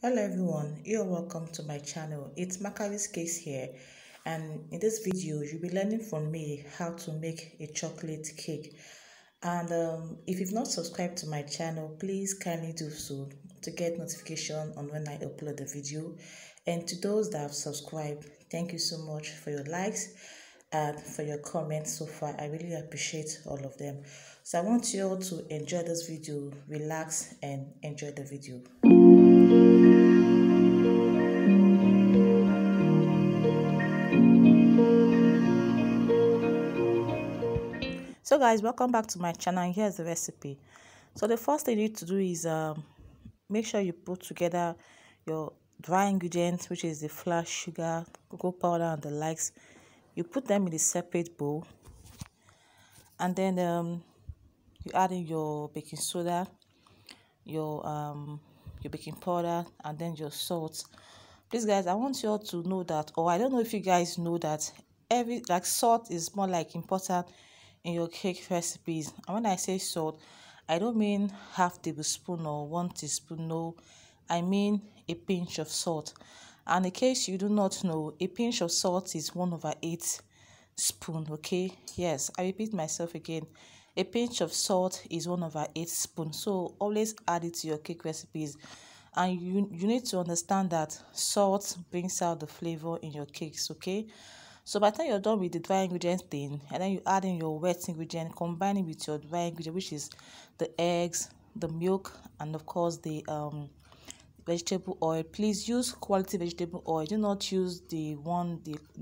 Hello everyone, you're welcome to my channel. It's Makari's Case here, and in this video you'll be learning from me how to make a chocolate cake. And if you've not subscribed to my channel, please kindly do so to get notification on when I upload the video. And to those that have subscribed, thank you so much for your likes and for your comments so far. I really appreciate all of them. So I want you all to enjoy this video, relax and enjoy the video. So guys, welcome back to my channel, and here's the recipe. So the first thing you need to do is make sure you put together your dry ingredients, which is the flour, sugar, cocoa powder and the likes. You put them in a separate bowl, and then you add in your baking soda, your baking powder, and then your salt. Please guys, I want you all to know that, or I don't know if you guys know that salt is more like important in your cake recipes. And when I say salt, I don't mean half tablespoon or 1 teaspoon. No, I mean a pinch of salt. And in case you do not know, a pinch of salt is 1/8 spoon. Okay, yes, I repeat myself again. A pinch of salt is 1/8 spoon. So always add it to your cake recipes. And you need to understand that salt brings out the flavor in your cakes. Okay, so by the time you're done with the dry ingredient thing, and then you add in your wet ingredient, combining with your dry ingredient, which is the eggs, the milk, and of course the vegetable oil. Please use quality vegetable oil. Do not use the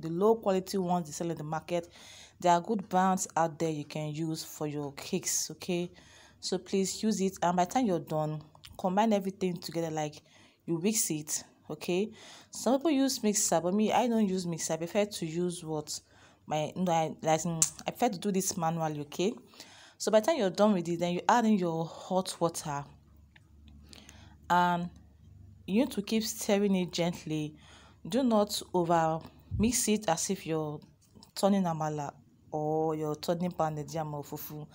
low quality ones they sell in the market. There are good brands out there you can use for your cakes. Okay, so please use it, and by the time you're done, combine everything together, like you mix it. Okay, some people use mixer, but me, I don't use mixer. I prefer to use what my no I like I prefer to do this manually. Okay, so by the time you're done with it, then you add in your hot water, and you need to keep stirring it gently. Do not over mix it as if you're turning amala or you're turning pounded yam or fufu.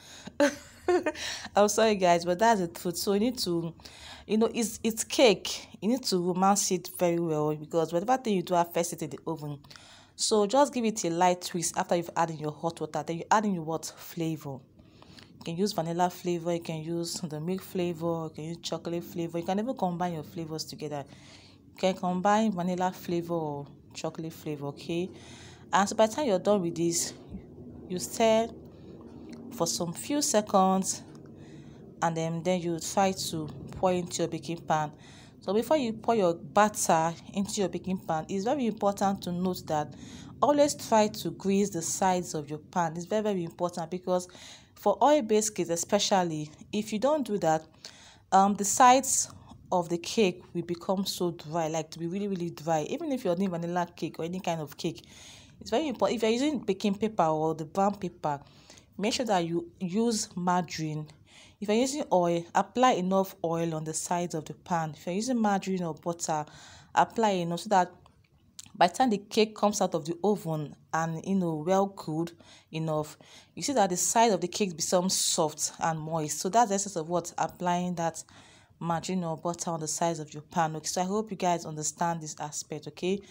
I'm sorry guys, but that's the truth. So you need to, it's cake. You need to romance it very well, because whatever thing you do, I first it in the oven. So just give it a light twist after you've added your hot water. Then you add in your what flavor. You can use vanilla flavor, you can use the milk flavor, you can use chocolate flavor. You can even combine your flavors together. You can combine vanilla flavor or chocolate flavor. Okay, and so by the time you're done with this, you stir for some few seconds, and then you try to pour into your baking pan. So before you pour your batter into your baking pan, it's very important to note that always try to grease the sides of your pan. It's very important, because for oil-based cakes especially, if you don't do that, the sides of the cake will become so dry, like to be really dry. Even if you're doing vanilla cake or any kind of cake, it's very important. If you're using baking paper or the brown paper, make sure that you use margarine. If you're using oil, apply enough oil on the sides of the pan. If you're using margarine or butter, apply enough, so that by the time the cake comes out of the oven and well cooled enough, you see that the side of the cake becomes soft and moist. So that's the essence of what applying that margarine or butter on the sides of your pan. Okay, so I hope you guys understand this aspect. Okay,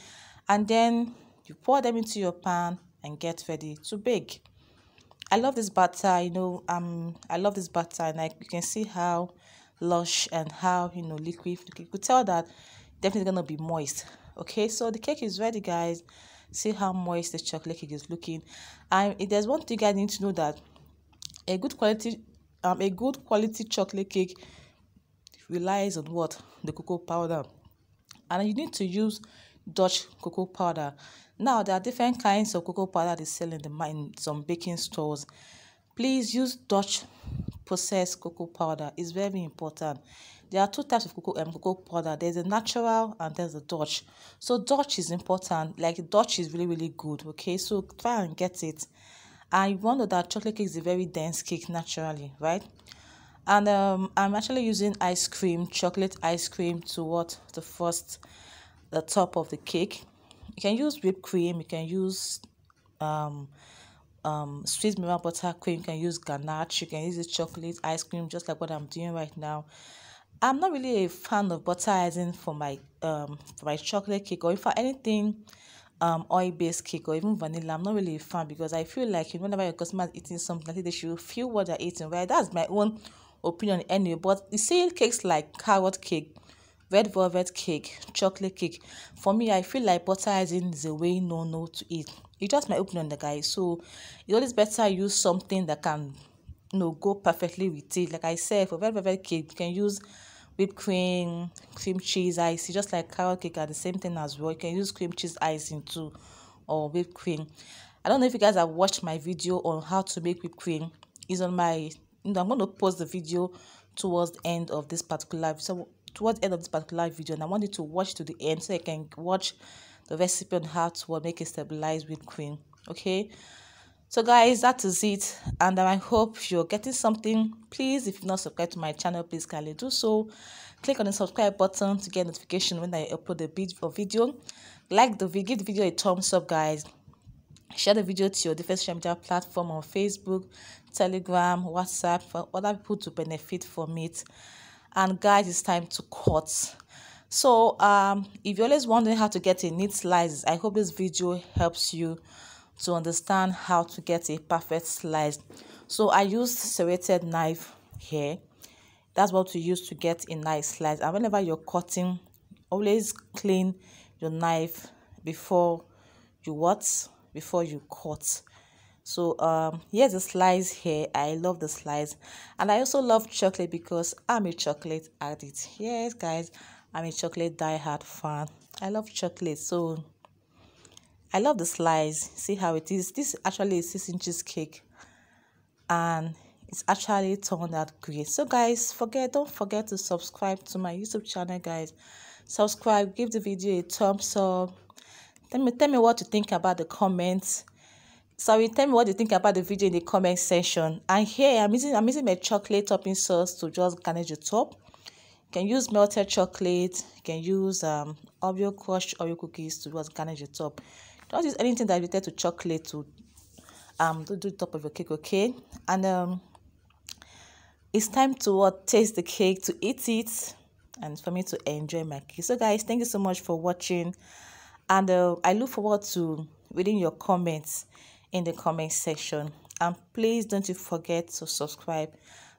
and then you pour them into your pan and get ready to bake. I love this butter, I love this butter, and you can see how lush and how liquid. You could tell that definitely gonna be moist. Okay, so the cake is ready, guys. See how moist the chocolate cake is looking. And if there's one thing I need to know, that a good quality chocolate cake relies on what? The cocoa powder. And you need to use Dutch cocoa powder. Now, there are different kinds of cocoa powder they sell in some baking stores. Please use Dutch processed cocoa powder. It's very important. There are two types of cocoa powder. There's a natural and there's a Dutch. So Dutch is important. Like, Dutch is really good. Okay, so try and get it. And you want to know that chocolate cake is a very dense cake naturally, right? And I'm actually using chocolate ice cream to the top of the cake. You can use whipped cream, you can use um sweet melon butter cream, you can use ganache, you can use the chocolate ice cream, just like what I'm doing right now. I'm not really a fan of butter icing for my chocolate cake, or if for anything oil-based cake or even vanilla. I'm not really a fan, because I feel like whenever your customer is eating something, I think they should feel what they're eating, right? That's my own opinion anyway. But you see cakes like carrot cake, red velvet cake, chocolate cake, for me, I feel like butter icing is a way no to eat. It's just my opinion, the guys. So it's always better use something that can go perfectly with it. Like I said, for red velvet cake, you can use whipped cream cheese icing, just like carrot cake are the same thing as well. You can use cream cheese icing too, or whipped cream. I don't know if you guys have watched my video on how to make whipped cream. It's on my, I'm going to post the video towards the end of this particular, so towards the end of this particular video, and I want you to watch to the end so you can watch the recipe on how to make a stabilized whipped cream. Okay, so guys, that is it, and I hope you're getting something. Please, if you're not subscribed to my channel, please kindly do so. Click on the subscribe button to get notification when I upload a video. Like the video, give the video a thumbs up, guys. Share the video to your different social media platform on Facebook, Telegram, WhatsApp, for other people to benefit from it. And guys, it's time to cut. So if you're always wondering how to get a neat slice, I hope this video helps you to understand how to get a perfect slice. So I used serrated knife here. That's what you use to get a nice slice. And whenever you're cutting, always clean your knife before you cut. So here's a slice here. I love the slice, and I also love chocolate because I'm a chocolate addict. Yes, guys, I'm a chocolate die-hard fan. I love chocolate, so I love the slice. See how it is. This is actually a 6 inches cake, and it's actually turned out great. So guys, don't forget to subscribe to my YouTube channel, guys. Subscribe, give the video a thumbs up. Tell me what you think about the comments. Sorry, tell me what you think about the video in the comment section. And here I'm using my chocolate topping sauce to just garnish the top. You can use melted chocolate. You can use crushed Oreo cookies to just garnish the top. Don't use anything that is related to chocolate to do the top of your cake, okay? And it's time to taste the cake, to eat it, and for me to enjoy my cake. So guys, thank you so much for watching, and I look forward to reading your comments in the comment section. And please don't you forget to subscribe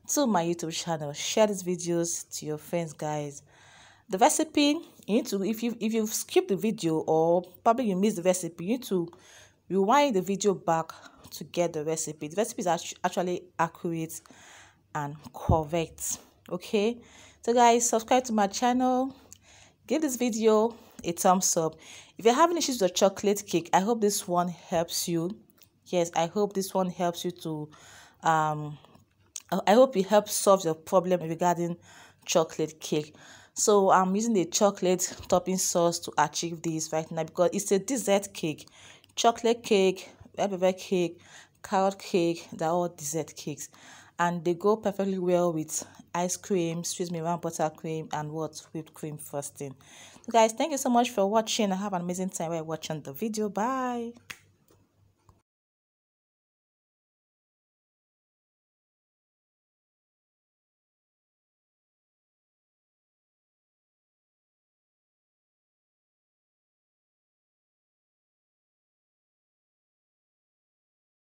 to my YouTube channel. Share these videos to your friends, guys. The recipe, you need to, if you've skipped the video or probably you missed the recipe, you need to rewind the video back to get the recipe. The recipe is actually accurate and correct. Okay, so guys, subscribe to my channel, give this video a thumbs up. If you're having issues with chocolate cake, I hope this one helps you. Yes, I hope this one helps you to I hope it helps solve your problem regarding chocolate cake. So I'm using the chocolate topping sauce to achieve this right now, because it's a dessert cake. Chocolate cake, red velvet cake, carrot cake, they're all dessert cakes, and they go perfectly well with ice cream, sweet melon buttercream, and whipped cream frosting. So guys, thank you so much for watching. Have an amazing time while watching the video. Bye.